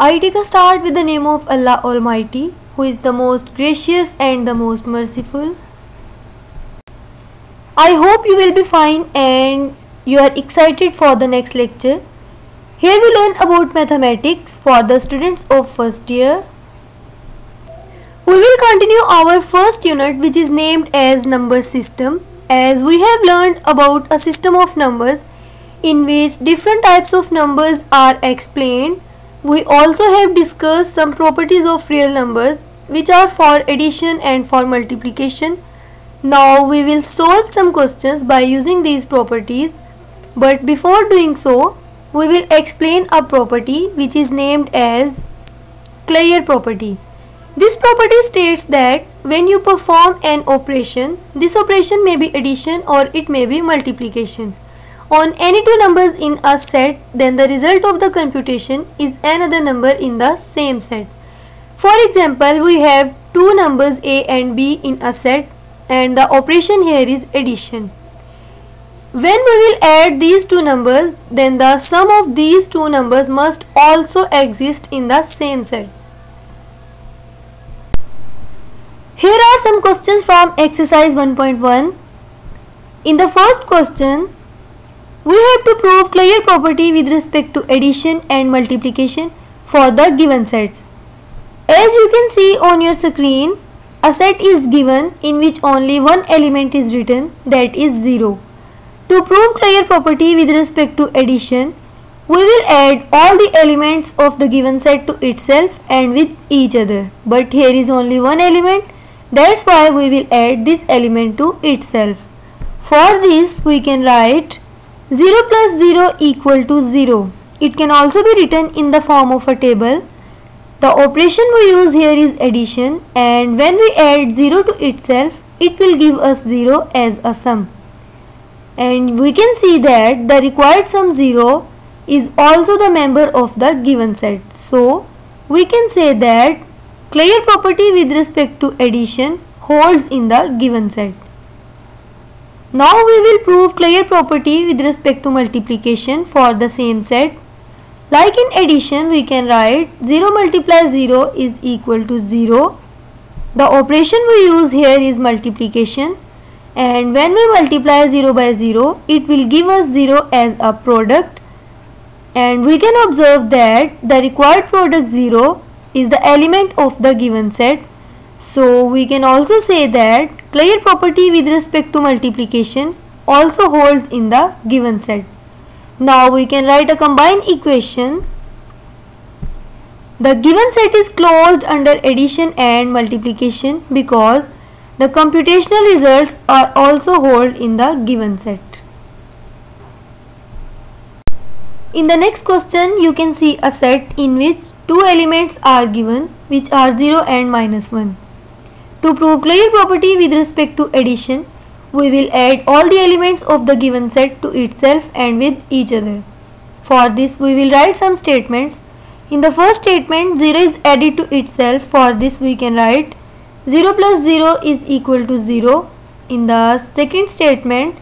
I take a start with the name of Allah Almighty, who is the most gracious and the most merciful. I hope you will be fine and you are excited for the next lecture. Here we learn about mathematics for the students of first year. We will continue our first unit, which is named as number system, as we have learned about a system of numbers in which different types of numbers are explained. We also have discussed some properties of real numbers which are for addition and for multiplication. Now we will solve some questions by using these properties, but before doing so, we will explain a property which is named as Claire property. This property states that when you perform an operation, this operation may be addition or it may be multiplication on any two numbers in a set, then the result of the computation is another number in the same set. For example, we have two numbers A and B in a set and the operation here is addition. When we will add these two numbers, then the sum of these two numbers must also exist in the same set. Here are some questions from exercise 1.1. In the first question, we have to prove Claire property with respect to addition and multiplication for the given sets. As you can see on your screen, a set is given in which only one element is written, that is 0. To prove Claire property with respect to addition, we will add all the elements of the given set to itself and with each other. But here is only one element, that's why we will add this element to itself. For this, we can write 0 plus 0 equal to 0. It can also be written in the form of a table. The operation we use here is addition, and when we add 0 to itself, it will give us 0 as a sum. And we can see that the required sum 0 is also the member of the given set. So, we can say that Claire property with respect to addition holds in the given set. Now we will prove Claire property with respect to multiplication for the same set. Like in addition, we can write 0 multiplies 0 is equal to 0. The operation we use here is multiplication, and when we multiply 0 by 0, it will give us 0 as a product, and we can observe that the required product 0 is the element of the given set. So we can also say that Claire property with respect to multiplication also holds in the given set. Now we can write a combined equation. The given set is closed under addition and multiplication because the computational results are also held in the given set. In the next question, you can see a set in which two elements are given, which are 0 and -1. To prove Claire property with respect to addition, we will add all the elements of the given set to itself and with each other. For this, we will write some statements. In the first statement, 0 is added to itself. For this, we can write 0 plus 0 is equal to 0. In the second statement,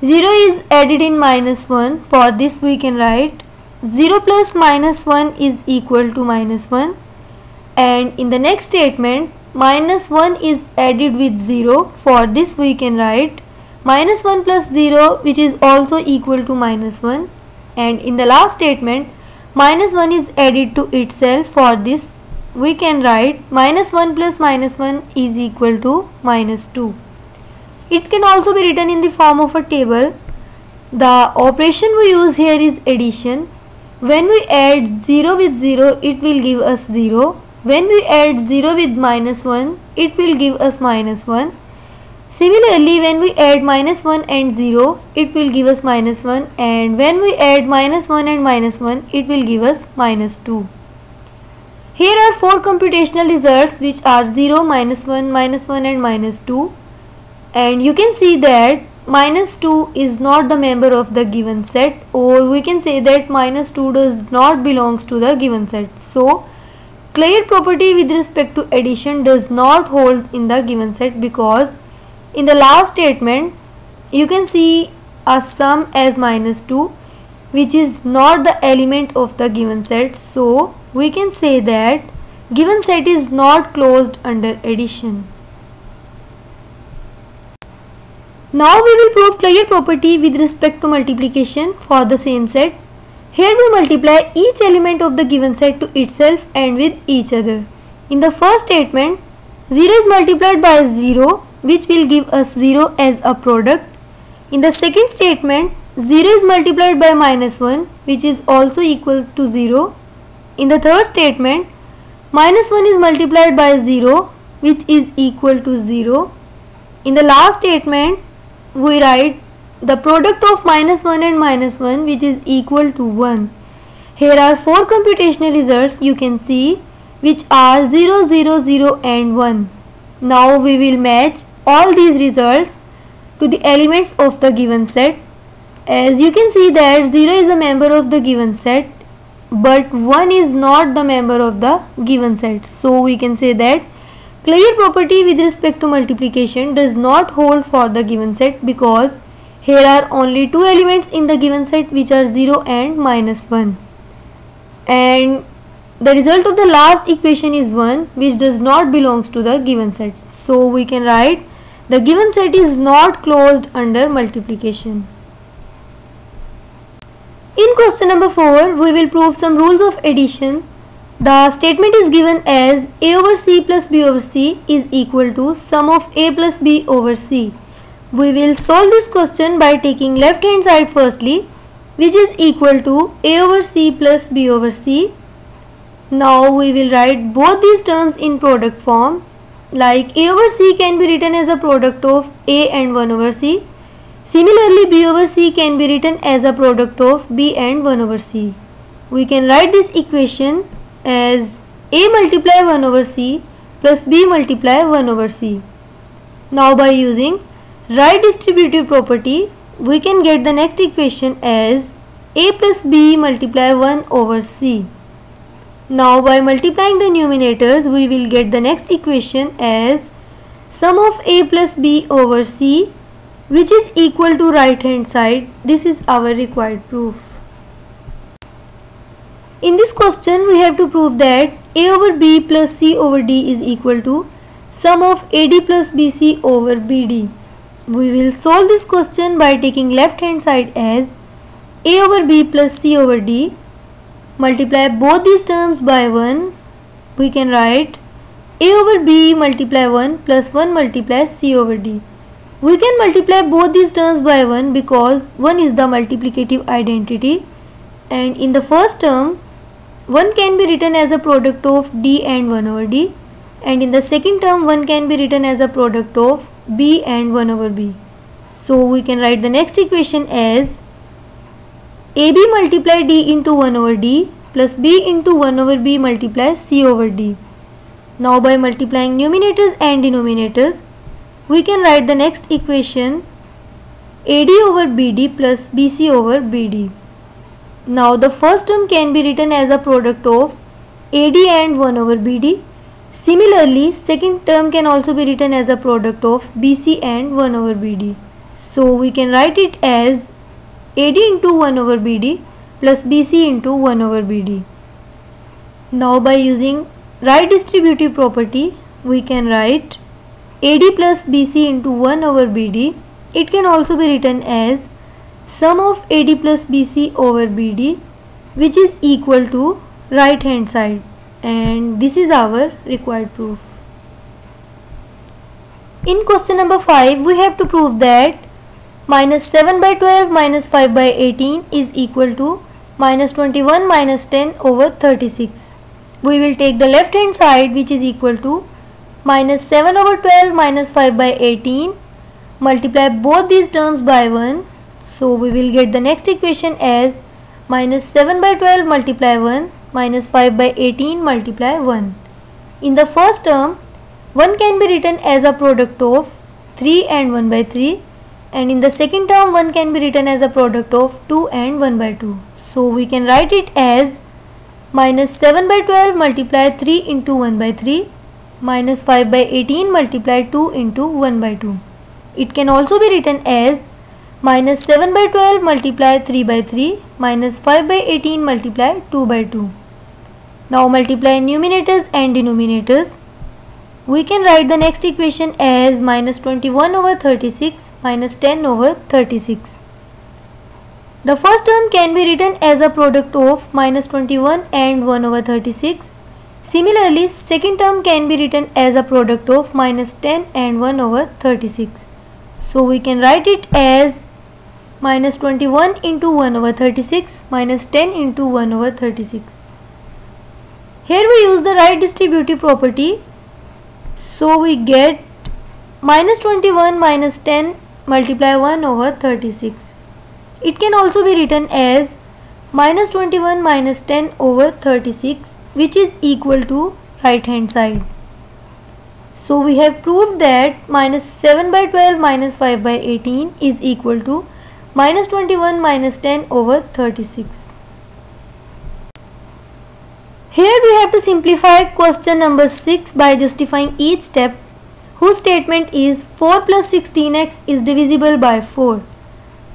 0 is added in -1. For this, we can write 0 plus -1 is equal to -1. And in the next statement, -1 is added with 0. For this, we can write -1 plus 0, which is also equal to -1. And in the last statement, -1 is added to itself. For this, we can write -1 plus -1 is equal to -2. It can also be written in the form of a table. The operation we use here is addition. When we add 0 with 0, it will give us 0. When we add 0 with -1, it will give us -1. Similarly, when we add -1 and 0, it will give us -1, and when we add -1 and -1, it will give us -2. Here are four computational results which are 0, -1, -1 and -2, and you can see that -2 is not the member of the given set, or we can say that -2 does not belongs to the given set. So, Claire property with respect to addition does not hold in the given set because in the last statement you can see a sum as -2 which is not the element of the given set. So we can say that given set is not closed under addition. Now we will prove clear property with respect to multiplication for the same set. Here we multiply each element of the given set to itself and with each other. In the first statement, 0 is multiplied by 0, which will give us 0 as a product. In the second statement, 0 is multiplied by -1, which is also equal to 0. In the third statement, -1 is multiplied by 0, which is equal to 0. In the last statement, we write the product of -1 and -1, which is equal to 1. Here are 4 computational results you can see, which are 0, 0, 0 and 1. Now we will match all these results to the elements of the given set. As you can see that 0 is a member of the given set, but 1 is not the member of the given set. So we can say that clear property with respect to multiplication does not hold for the given set, because here are only 2 elements in the given set, which are 0 and -1. And the result of the last equation is 1, which does not belongs to the given set. So we can write the given set is not closed under multiplication. In question number 4, we will prove some rules of addition. The statement is given as a over c plus b over c is equal to sum of a plus b over c. We will solve this question by taking left hand side firstly, which is equal to a over c plus b over c. Now we will write both these terms in product form, like a over c can be written as a product of a and 1 over c. Similarly, b over c can be written as a product of b and 1 over c. We can write this equation as a multiply 1 over c plus b multiply 1 over c. Now by using right distributive property, we can get the next equation as a plus b multiply 1 over c. Now by multiplying the numerators, we will get the next equation as sum of a plus b over c, which is equal to right hand side. This is our required proof. In this question, we have to prove that a over b plus c over d is equal to sum of ad plus bc over bd. We will solve this question by taking left hand side as a over b plus c over d. Multiply both these terms by 1. We can write a over b multiply 1 plus 1 multiply c over d. We can multiply both these terms by 1 because 1 is the multiplicative identity, and in the first term 1 can be written as a product of d and 1 over d, and in the second term 1 can be written as a product of b and 1 over b. So we can write the next equation as ab multiply d into 1 over d plus b into 1 over b multiply c over d. Now by multiplying numerators and denominators, we can write the next equation ad over bd plus bc over bd. Now the first term can be written as a product of ad and 1 over bd. Similarly, second term can also be written as a product of bc and 1 over bd. So we can write it as ad into 1 over bd plus bc into 1 over bd. Now by using right distributive property, we can write ad plus bc into 1 over bd. It can also be written as sum of ad plus bc over bd, which is equal to right hand side, and this is our required proof. In question number 5, we have to prove that minus 7 by 12 minus 5 by 18 is equal to minus 21 minus 10 over 36. We will take the left hand side, which is equal to minus 7 over 12 minus 5 by 18, multiply both these terms by 1. So we will get the next equation as minus 7 by 12 multiply 1 minus 5 by 18 multiply 1. In the first term, 1 can be written as a product of 3 and 1 by 3, and in the second term 1 can be written as a product of 2 and 1 by 2. So we can write it as minus 7 by 12 multiply 3 into 1 by 3 minus 5 by 18 multiply 2 into 1 by 2. It can also be written as minus 7 by 12 multiply 3 by 3 minus 5 by 18 multiply 2 by 2. Now multiply numerators and denominators. We can write the next equation as minus 21 over 36 minus 10 over 36. The first term can be written as a product of minus 21 and 1 over 36. Similarly, second term can be written as a product of minus 10 and 1 over 36. So we can write it as minus 21 into 1 over 36 minus 10 into 1 over 36. Here we use the right distributive property. So we get minus 21 minus 10 multiply 1 over 36. It can also be written as minus 21 minus 10 over 36, which is equal to right hand side. So we have proved that minus 7 by 12 minus 5 by 18 is equal to minus 21 minus 10 over 36. Here we have to simplify question number 6 by justifying each step, whose statement is 4 plus 16x is divisible by 4.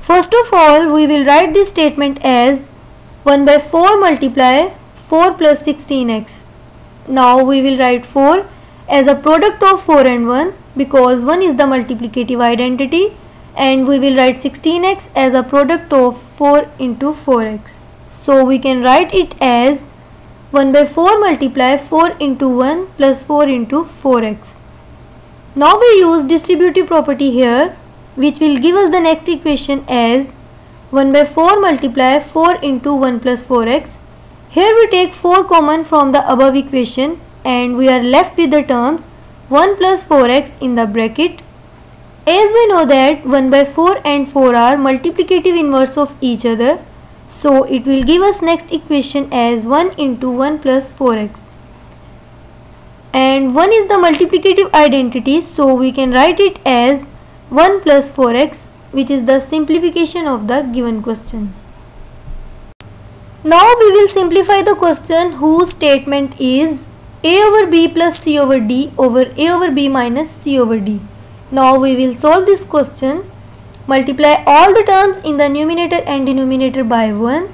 First of all, we will write this statement as 1 by 4 multiply 4 plus 16x. Now we will write 4 as a product of 4 and 1 because 1 is the multiplicative identity, and we will write 16x as a product of 4 into 4x. So we can write it as 1 by 4 multiply 4 into 1 plus 4 into 4x. Now we use distributive property here, which will give us the next equation as 1 by 4 multiply 4 into 1 plus 4x. Here we take 4 common from the above equation and we are left with the terms 1 plus 4x in the bracket. As we know that 1 by 4 and 4 are multiplicative inverse of each other, so it will give us next equation as 1 into 1 plus 4x. And 1 is the multiplicative identity, so we can write it as 1 plus 4x, which is the simplification of the given question. Now we will simplify the question whose statement is a over b plus c over d over a over b minus c over d. Now we will solve this question. Multiply all the terms in the numerator and denominator by 1.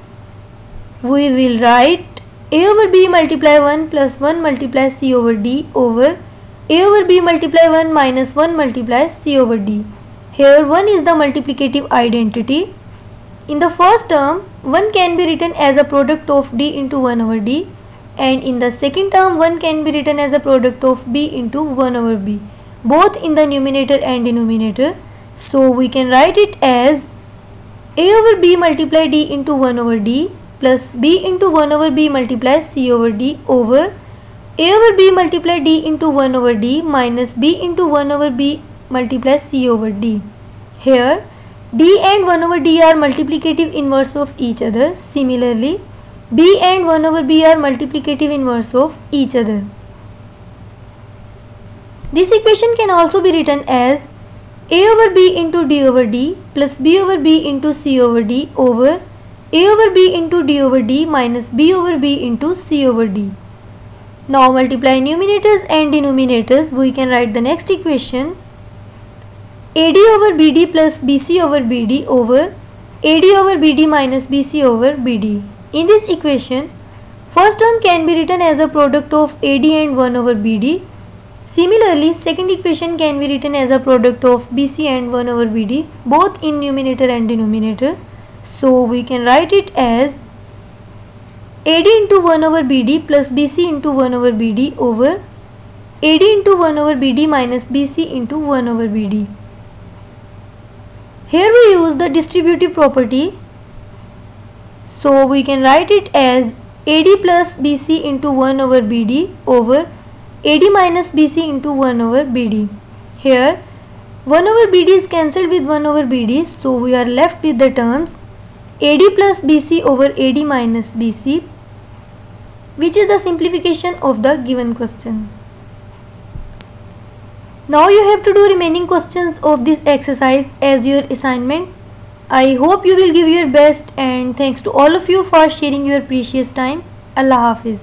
We will write a over b multiply 1 plus 1 multiply c over d over a over b multiply 1 minus 1 multiply c over d. Here 1 is the multiplicative identity. In the first term, 1 can be written as a product of d into 1 over d, and in the second term 1 can be written as a product of b into 1 over b, both in the numerator and denominator. So we can write it as a over b multiply d into 1 over d plus b into 1 over b multiply c over d over a over b multiply d into 1 over d minus b into 1 over b multiply c over d. Here d and 1 over d are multiplicative inverse of each other. Similarly, b and 1 over b are multiplicative inverse of each other. This equation can also be written as a over b into d over d plus b over b into c over d over a over b into d over d minus b over b into c over d. Now multiply numerators and denominators. We can write the next equation AD over BD plus BC over BD over AD over BD minus BC over BD. In this equation, first term can be written as a product of AD and 1 over BD. Similarly, second equation can be written as a product of BC and 1 over BD, both in numerator and denominator. So we can write it as AD into 1 over BD plus BC into 1 over BD over AD into 1 over BD minus BC into 1 over BD. Here we use the distributive property. So we can write it as AD plus BC into 1 over BD over AD minus BC into 1 over BD. Here 1 over BD is cancelled with 1 over BD, so we are left with the terms AD plus BC over AD minus BC, which is the simplification of the given question. Now you have to do remaining questions of this exercise as your assignment. I hope you will give your best, and thanks to all of you for sharing your precious time. Allah Hafiz.